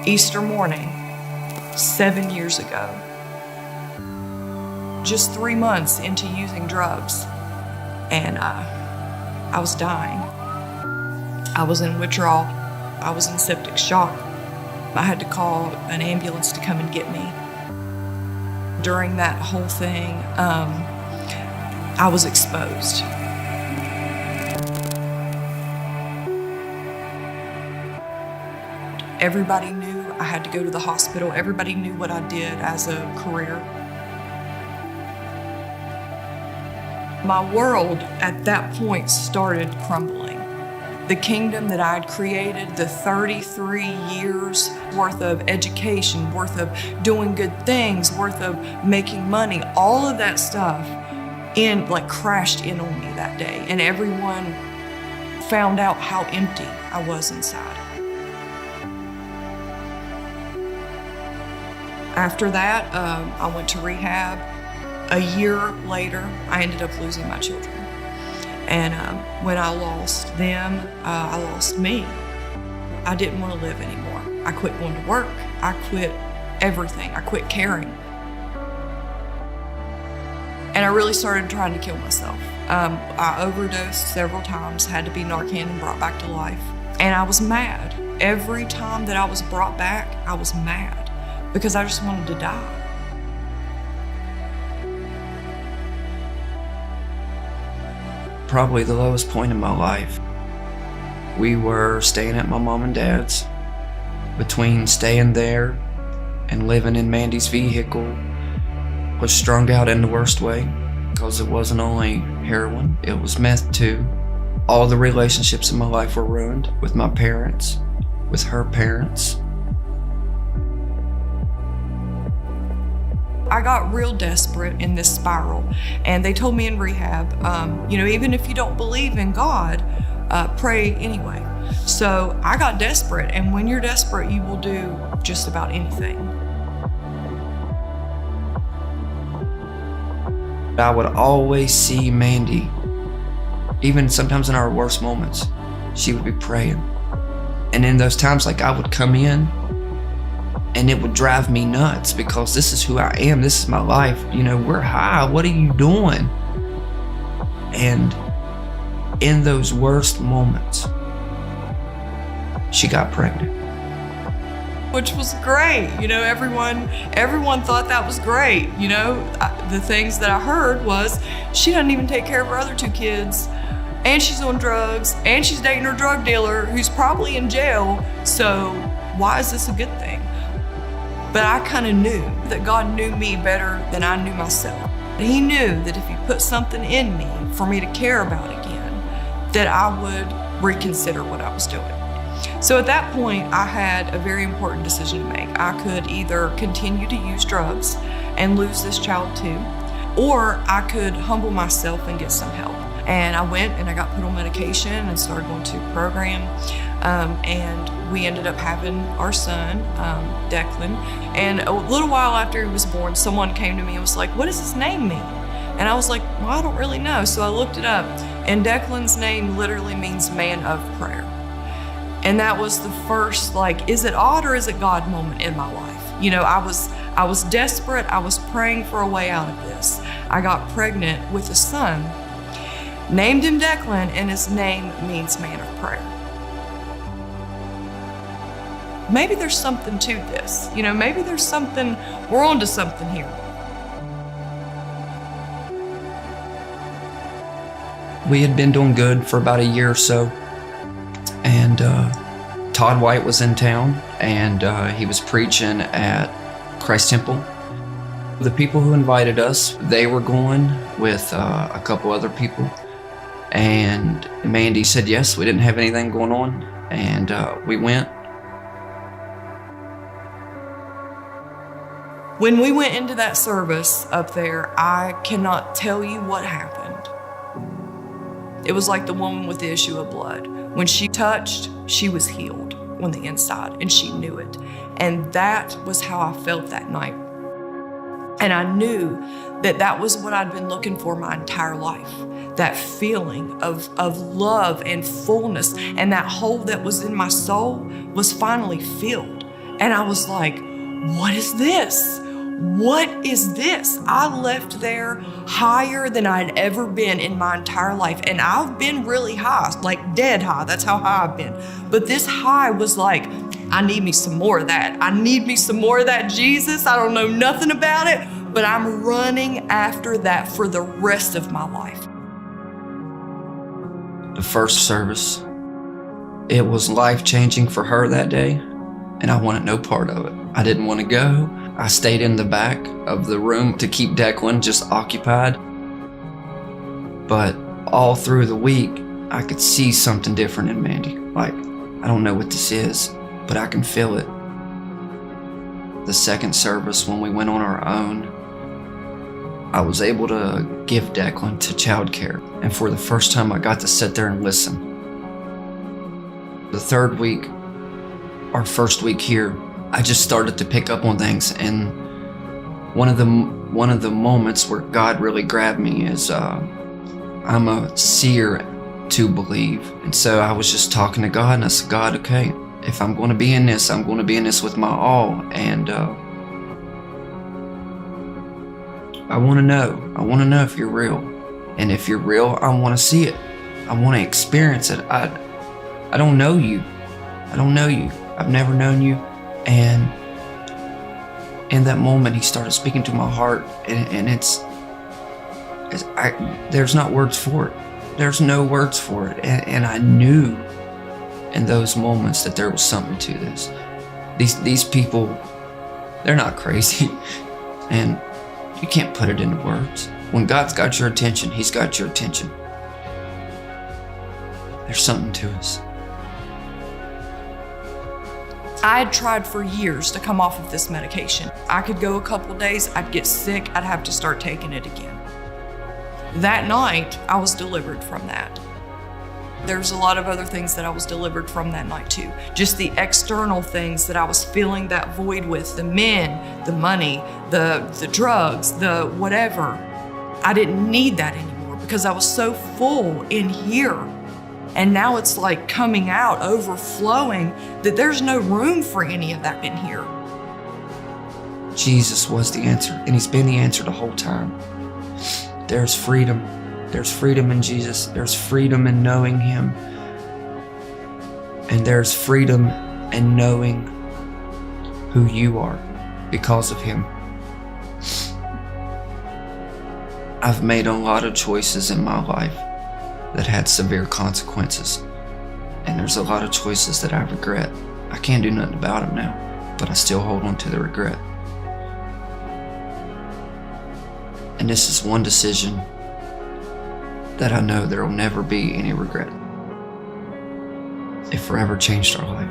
Easter morning, 7 years ago, just 3 months into using drugs, and I was dying. I was in withdrawal. I was in septic shock. I had to call an ambulance to come and get me. During that whole thing, I was exposed. Everybody knew I had to go to the hospital. Everybody knew what I did as a career. My world at that point started crumbling. The kingdom that I'd created, the 33 years worth of education, worth of doing good things, worth of making money, all of that stuff crashed in on me that day. And everyone found out how empty I was inside. After that, I went to rehab. A year later, I ended up losing my children. And when I lost them, I lost me. I didn't want to live anymore. I quit going to work. I quit everything. I quit caring. And I really started trying to kill myself. I overdosed several times, had to be Narcan and brought back to life. And I was mad. Every time that I was brought back, I was mad because I just wanted to die. Probably the lowest point in my life. We were staying at my mom and dad's. Between staying there and living in Mandy's vehicle was strung out in the worst way, because it wasn't only heroin, it was meth too. All the relationships in my life were ruined, with my parents, with her parents. I got real desperate in this spiral, and they told me in rehab, even if you don't believe in God, pray anyway. So I got desperate, and when you're desperate, you will do just about anything. I would always see Mandy, even sometimes in our worst moments, she would be praying. And in those times, I would come in, and it would drive me nuts because this is who I am. This is my life. We're high. What are you doing? And in those worst moments, she got pregnant. Which was great. Everyone thought that was great. The things that I heard was she doesn't even take care of her other 2 kids, and she's on drugs, and she's dating her drug dealer who's probably in jail. So why is this a good thing? But I kind of knew that God knew me better than I knew myself. He knew that if He put something in me for me to care about again, that I would reconsider what I was doing. So at that point, I had a very important decision to make. I could either continue to use drugs and lose this child too, or I could humble myself and get some help. And I went and I got put on medication and started going to a program. And we ended up having our son, Declan. And a little while after he was born, someone came to me and was like, "What does his name mean?" And I was like, "Well, I don't really know." So I looked it up, and Declan's name literally means man of prayer. And that was the first, is it odd or is it God moment in my life? I was desperate. I was praying for a way out of this. I got pregnant with a son, named him Declan, and his name means man of prayer. Maybe there's something to this. Maybe there's something, we're onto something here. We had been doing good for about a year or so, and Todd White was in town, and he was preaching at Christ Temple. The people who invited us, they were going with a couple other people, and Mandy said yes. We didn't have anything going on, and we went. When we went into that service up there, I cannot tell you what happened. It was like the woman with the issue of blood. When she touched, she was healed on the inside, and she knew it. And that was how I felt that night. And I knew that that was what I'd been looking for my entire life. That feeling of love and fullness, and that hole that was in my soul was finally filled. And I was like, what is this? What is this? I left there higher than I'd ever been in my entire life. And I've been really high, like dead high. That's how high I've been. But this high was like, I need me some more of that. I need me some more of that, Jesus. I don't know nothing about it, but I'm running after that for the rest of my life. The first service, it was life-changing for her that day, and I wanted no part of it. I didn't want to go. I stayed in the back of the room to keep Declan just occupied. But all through the week, I could see something different in Mandy. Like, I don't know what this is, but I can feel it. The second service, when we went on our own, I was able to give Declan to childcare. And for the first time, I got to sit there and listen. The third week, our first week here, I just started to pick up on things, and one of the moments where God really grabbed me is I'm a seer to believe, and so I was just talking to God, and I said, God, okay, if I'm going to be in this, I'm going to be in this with my all, and I want to know if you're real, and if you're real, I want to see it, I want to experience it. I don't know you, I've never known you. And in that moment, he started speaking to my heart, and there's not words for it. There's no words for it. And I knew in those moments that there was something to this. These people, they're not crazy, and you can't put it into words. When God's got your attention, he's got your attention. There's something to us. I had tried for years to come off of this medication. I could go a couple days, I'd get sick, I'd have to start taking it again. That night, I was delivered from that. There's a lot of other things that I was delivered from that night too. Just the external things that I was filling that void with, the men, the money, the drugs, the whatever. I didn't need that anymore because I was so full in here. And now it's like coming out, overflowing, that there's no room for any of that in here. Jesus was the answer, and he's been the answer the whole time. There's freedom. There's freedom in Jesus. There's freedom in knowing him. And there's freedom in knowing who you are because of him. I've made a lot of choices in my life that had severe consequences. And there's a lot of choices that I regret. I can't do nothing about them now, but I still hold on to the regret. And this is one decision that I know there will never be any regret. It forever changed our life.